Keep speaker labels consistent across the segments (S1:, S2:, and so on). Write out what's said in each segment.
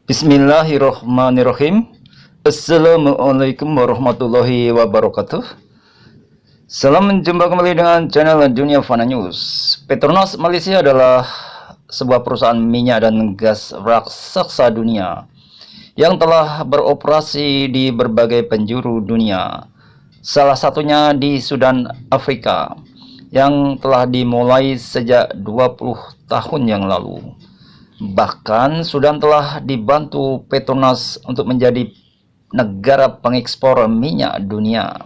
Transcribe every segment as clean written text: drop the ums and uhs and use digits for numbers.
S1: Bismillahirrahmanirrahim. Assalamualaikum warahmatullahi wabarakatuh. Salam jumpa kembali dengan channel Dunia Fana News. Petronas Malaysia adalah sebuah perusahaan minyak dan gas raksasa dunia yang telah beroperasi di berbagai penjuru dunia. Salah satunya di Sudan, Afrika, yang telah dimulai sejak 20 tahun yang lalu. Bahkan Sudan telah dibantu Petronas untuk menjadi negara pengekspor minyak dunia.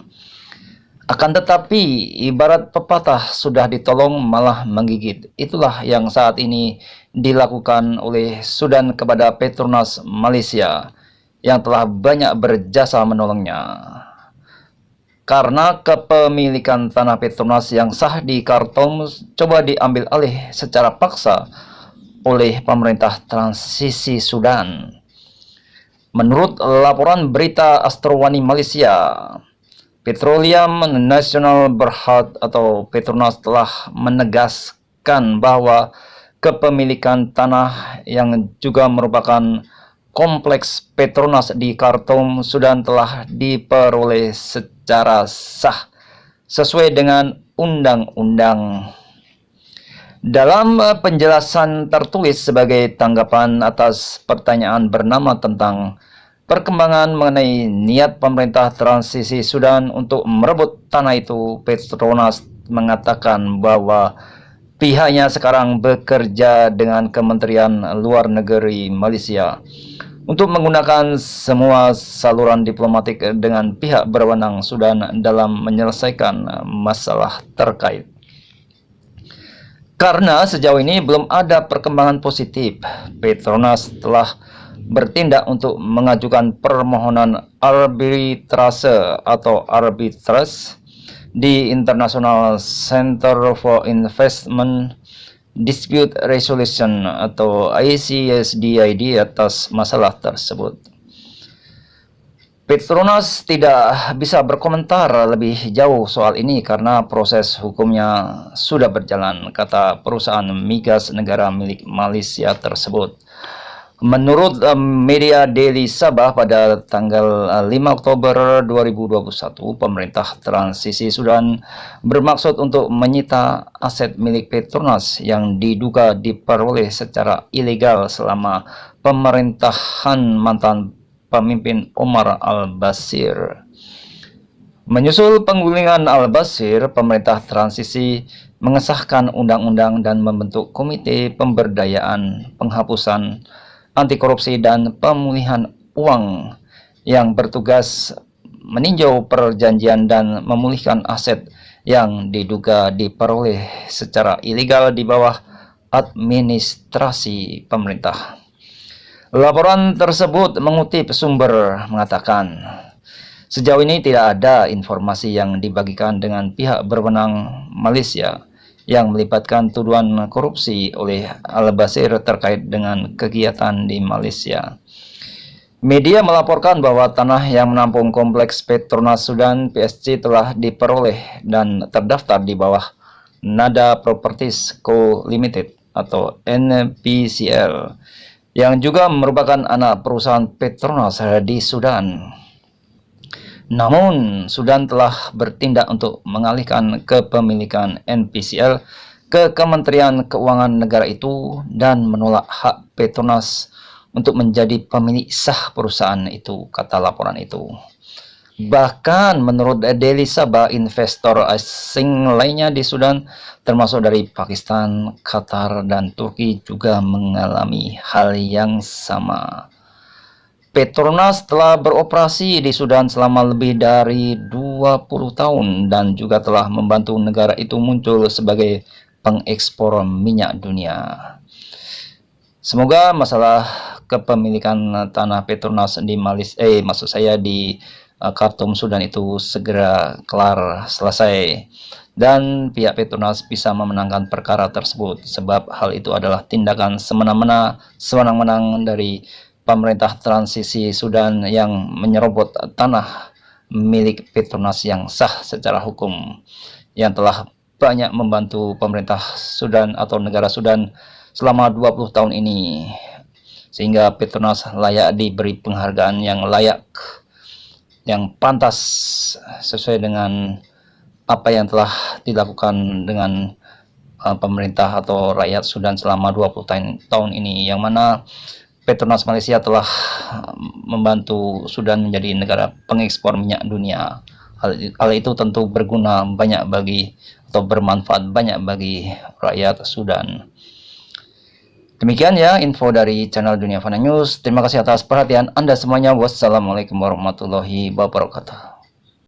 S1: Akan tetapi, ibarat pepatah sudah ditolong malah menggigit. Itulah yang saat ini dilakukan oleh Sudan kepada Petronas Malaysia yang telah banyak berjasa menolongnya. Karena kepemilikan tanah Petronas yang sah di Khartoum coba diambil alih secara paksa oleh pemerintah transisi Sudan. Menurut laporan berita Astrowani Malaysia, Petroleum National Berhad atau Petronas telah menegaskan bahwa kepemilikan tanah yang juga merupakan kompleks Petronas di Khartoum, Sudan telah diperoleh secara sah sesuai dengan undang-undang. Dalam penjelasan tertulis sebagai tanggapan atas pertanyaan bernama tentang perkembangan mengenai niat pemerintah transisi Sudan untuk merebut tanah itu, Petronas mengatakan bahwa pihaknya sekarang bekerja dengan Kementerian Luar Negeri Malaysia untuk menggunakan semua saluran diplomatik dengan pihak berwenang Sudan dalam menyelesaikan masalah terkait. Karena sejauh ini belum ada perkembangan positif, Petronas telah bertindak untuk mengajukan permohonan arbitrase atau arbitras di International Center for Investment Dispute Resolution atau ICSDID atas masalah tersebut. Petronas tidak bisa berkomentar lebih jauh soal ini karena proses hukumnya sudah berjalan, kata perusahaan migas negara milik Malaysia tersebut. Menurut media Daily Sabah pada tanggal 5 Oktober 2021, pemerintah transisi Sudan bermaksud untuk menyita aset milik Petronas yang diduga diperoleh secara ilegal selama pemerintahan mantan pemimpin Omar al-Bashir. Menyusul penggulingan al-Bashir, pemerintah transisi mengesahkan undang-undang dan membentuk Komite Pemberdayaan, Penghapusan, Anti Korupsi dan Pemulihan Uang yang bertugas meninjau perjanjian dan memulihkan aset yang diduga diperoleh secara ilegal di bawah administrasi pemerintah. Laporan tersebut mengutip sumber mengatakan, sejauh ini tidak ada informasi yang dibagikan dengan pihak berwenang Malaysia yang melibatkan tuduhan korupsi oleh al-Bashir terkait dengan kegiatan di Malaysia. Media melaporkan bahwa tanah yang menampung kompleks Petronas Sudan PSC telah diperoleh dan terdaftar di bawah Nada Properties Co Limited atau NPCL yang juga merupakan anak perusahaan Petronas di Sudan. Namun, Sudan telah bertindak untuk mengalihkan kepemilikan NPCL ke Kementerian Keuangan negara itu dan menolak hak Petronas untuk menjadi pemilik sah perusahaan itu, kata laporan itu. Bahkan menurut Daily Sabah, investor asing lainnya di Sudan, termasuk dari Pakistan, Qatar, dan Turki juga mengalami hal yang sama. Petronas telah beroperasi di Sudan selama lebih dari 20 tahun dan juga telah membantu negara itu muncul sebagai pengekspor minyak dunia. Semoga masalah kepemilikan tanah Petronas di Malaysia, di Khartoum Sudan itu segera kelar selesai dan pihak Petronas bisa memenangkan perkara tersebut, sebab hal itu adalah tindakan semena-mena, sewenang-wenang dari pemerintah transisi Sudan yang menyerobot tanah milik Petronas yang sah secara hukum, yang telah banyak membantu pemerintah Sudan atau negara Sudan selama 20 tahun ini. sehingga Petronas layak diberi penghargaan yang layak, yang pantas sesuai dengan apa yang telah dilakukan dengan pemerintah atau rakyat Sudan selama 20 tahun ini, yang mana Petronas Malaysia telah membantu Sudan menjadi negara pengekspor minyak dunia. Hal itu tentu berguna banyak bagi atau bermanfaat banyak bagi rakyat Sudan. Demikian ya info dari channel Dunia Fana News. Terima kasih atas perhatian Anda semuanya. Wassalamualaikum warahmatullahi wabarakatuh.